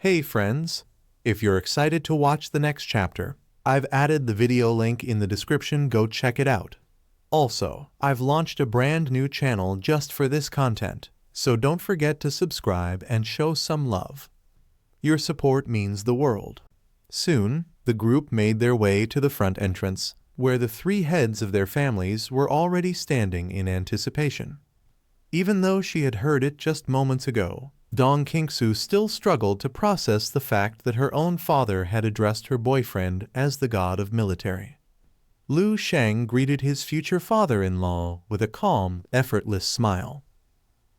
Hey friends! If you're excited to watch the next chapter, I've added the video link in the description, go check it out. Also, I've launched a brand new channel just for this content, so don't forget to subscribe and show some love. Your support means the world. Soon, the group made their way to the front entrance, where the three heads of their families were already standing in anticipation. Even though she had heard it just moments ago, Dong Qingsu still struggled to process the fact that her own father had addressed her boyfriend as the god of military. Lu Sheng greeted his future father-in-law with a calm, effortless smile.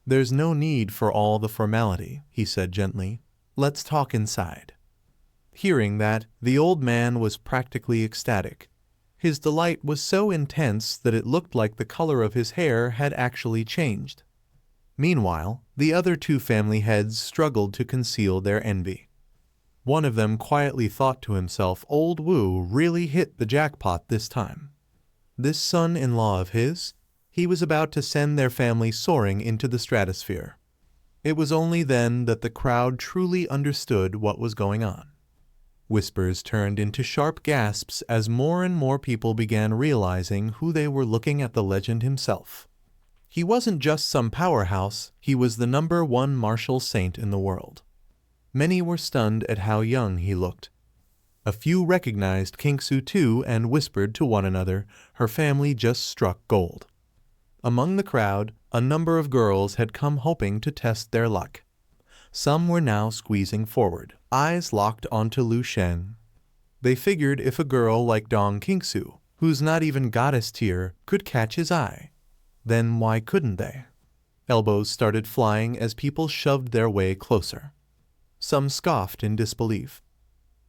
"There's no need for all the formality," he said gently. "Let's talk inside." Hearing that, the old man was practically ecstatic. His delight was so intense that it looked like the color of his hair had actually changed. Meanwhile, the other two family heads struggled to conceal their envy. One of them quietly thought to himself, old Wu really hit the jackpot this time. This son-in-law of his, he was about to send their family soaring into the stratosphere. It was only then that the crowd truly understood what was going on. Whispers turned into sharp gasps as more and more people began realizing who they were looking at: the legend himself. He wasn't just some powerhouse, he was the #1 martial saint in the world. Many were stunned at how young he looked. A few recognized Qingsu too and whispered to one another, her family just struck gold. Among the crowd, a number of girls had come hoping to test their luck. Some were now squeezing forward, eyes locked onto Lu Sheng. They figured if a girl like Dong Qingsu, who's not even goddess tier, could catch his eye, then why couldn't they? Elbows started flying as people shoved their way closer. Some scoffed in disbelief.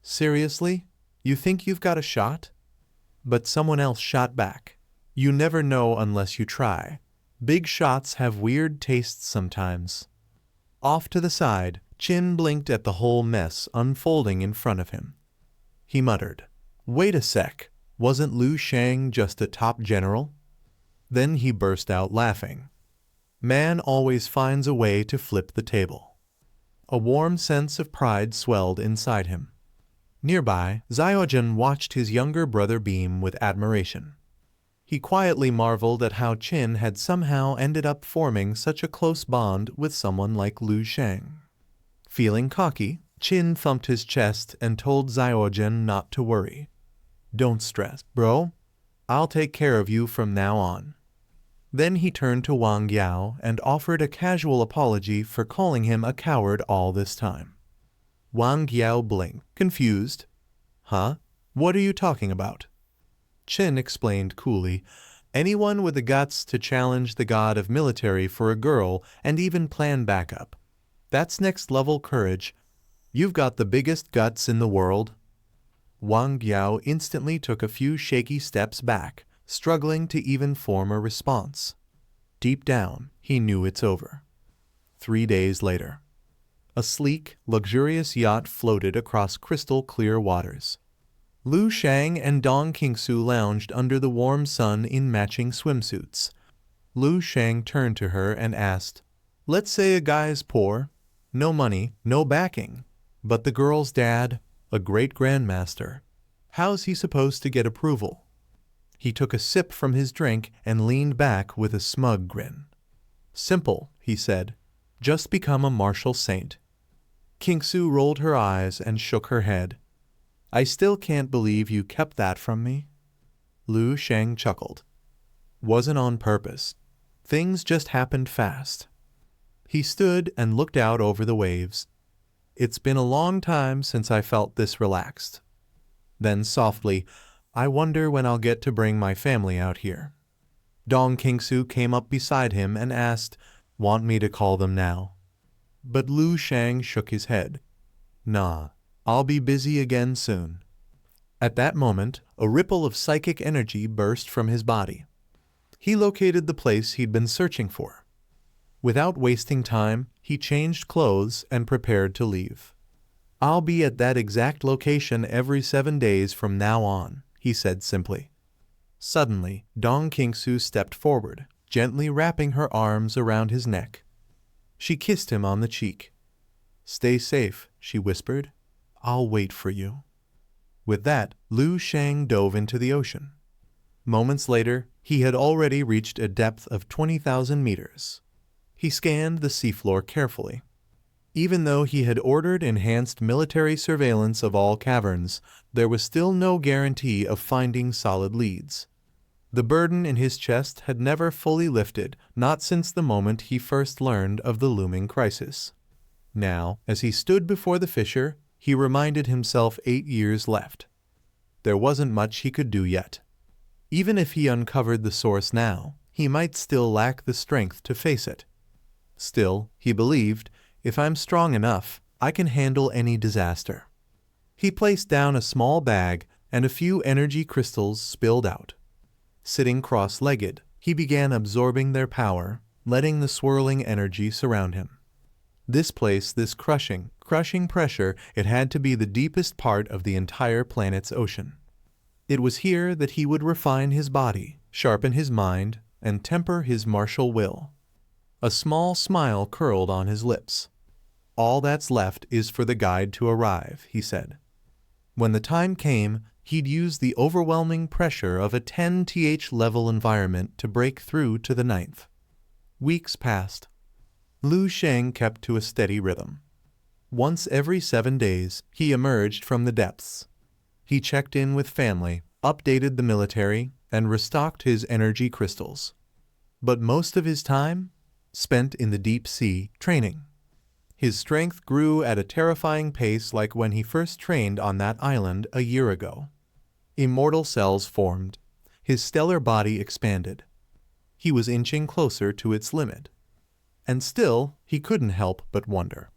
"Seriously? You think you've got a shot?" But someone else shot back. "You never know unless you try. Big shots have weird tastes sometimes." Off to the side, Qin blinked at the whole mess unfolding in front of him. He muttered, "Wait a sec, wasn't Lu Sheng just a top general?" Then he burst out laughing. Man always finds a way to flip the table. A warm sense of pride swelled inside him. Nearby, Xiaojun watched his younger brother beam with admiration. He quietly marveled at how Qin had somehow ended up forming such a close bond with someone like Lu Sheng. Feeling cocky, Qin thumped his chest and told Xiaojun not to worry. "Don't stress, bro. I'll take care of you from now on." Then he turned to Wang Yao and offered a casual apology for calling him a coward all this time. Wang Yao blinked, confused. "Huh? What are you talking about?" Qin explained coolly, "Anyone with the guts to challenge the god of military for a girl and even plan backup. That's next-level courage. You've got the biggest guts in the world." Wang Yao instantly took a few shaky steps back, struggling to even form a response. Deep down, he knew it's over. 3 days later. A sleek, luxurious yacht floated across crystal-clear waters. Lu Sheng and Dong Qingsu lounged under the warm sun in matching swimsuits. Lu Sheng turned to her and asked, "Let's say a guy's poor, no money, no backing, but the girl's dad, a great grandmaster. How's he supposed to get approval?" He took a sip from his drink and leaned back with a smug grin. "Simple," he said. "Just become a martial saint." Qingsu rolled her eyes and shook her head. "I still can't believe you kept that from me." Lu Sheng chuckled. "Wasn't on purpose. Things just happened fast." He stood and looked out over the waves. "It's been a long time since I felt this relaxed." Then softly, "I wonder when I'll get to bring my family out here." Dong Qingsu came up beside him and asked, "Want me to call them now?" But Lu Sheng shook his head. "Nah, I'll be busy again soon." At that moment, a ripple of psychic energy burst from his body. He located the place he'd been searching for. Without wasting time, he changed clothes and prepared to leave. "I'll be at that exact location every 7 days from now on," he said simply. Suddenly, Dong Qingsu stepped forward, gently wrapping her arms around his neck. She kissed him on the cheek. Stay safe, she whispered. I'll wait for you. With that, Lu Shang dove into the ocean. Moments later, he had already reached a depth of 20,000 meters. He scanned the seafloor carefully. Even though he had ordered enhanced military surveillance of all caverns, there was still no guarantee of finding solid leads. The burden in his chest had never fully lifted, not since the moment he first learned of the looming crisis. Now, as he stood before the fissure, he reminded himself 8 years left. There wasn't much he could do yet. Even if he uncovered the source now, he might still lack the strength to face it. Still, he believed, if I'm strong enough, I can handle any disaster. He placed down a small bag, and a few energy crystals spilled out. Sitting cross-legged, he began absorbing their power, letting the swirling energy surround him. This place, this crushing pressure, it had to be the deepest part of the entire planet's ocean. It was here that he would refine his body, sharpen his mind, and temper his martial will. A small smile curled on his lips. All that's left is for the guide to arrive, he said. When the time came, he'd use the overwhelming pressure of a 10th level environment to break through to the 9th. Weeks passed. Lu Shang kept to a steady rhythm. Once every 7 days, he emerged from the depths. He checked in with family, updated the military, and restocked his energy crystals. But most of his time spent in the deep sea training. His strength grew at a terrifying pace, like when he first trained on that island a year ago. Immortal cells formed. His stellar body expanded. He was inching closer to its limit. And still, he couldn't help but wonder.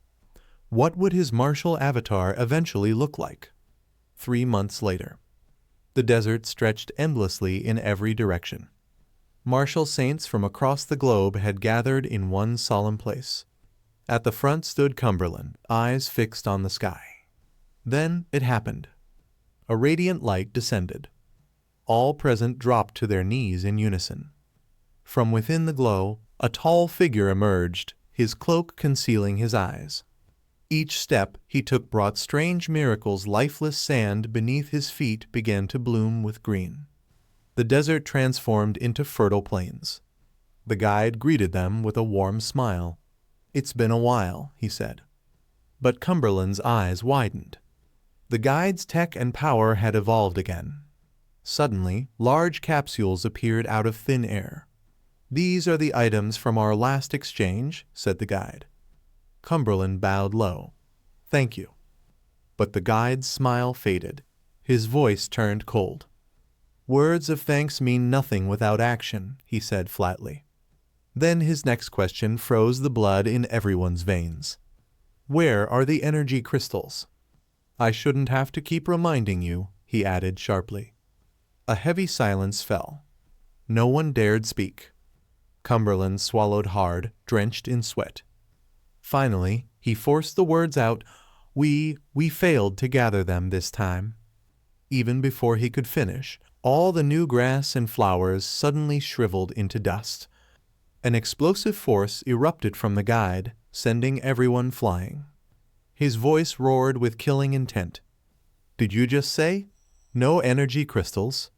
What would his martial avatar eventually look like? 3 months later. The desert stretched endlessly in every direction. Martial saints from across the globe had gathered in one solemn place. At the front stood Cumberland, eyes fixed on the sky. Then it happened. A radiant light descended. All present dropped to their knees in unison. From within the glow, a tall figure emerged, his cloak concealing his eyes. Each step he took brought strange miracles. Lifeless sand beneath his feet began to bloom with green. The desert transformed into fertile plains. The guide greeted them with a warm smile. "It's been a while," he said. But Cumberland's eyes widened. The guide's tech and power had evolved again. Suddenly, large capsules appeared out of thin air. "These are the items from our last exchange," said the guide. Cumberland bowed low. "Thank you." But the guide's smile faded. His voice turned cold. "Words of thanks mean nothing without action," he said flatly. Then his next question froze the blood in everyone's veins. "Where are the energy crystals?" "I shouldn't have to keep reminding you," he added sharply. A heavy silence fell. No one dared speak. Cumberland swallowed hard, drenched in sweat. Finally, he forced the words out, We failed to gather them this time." Even before he could finish, all the new grass and flowers suddenly shriveled into dust. An explosive force erupted from the guide, sending everyone flying. His voice roared with killing intent. "Did you just say, no energy crystals?"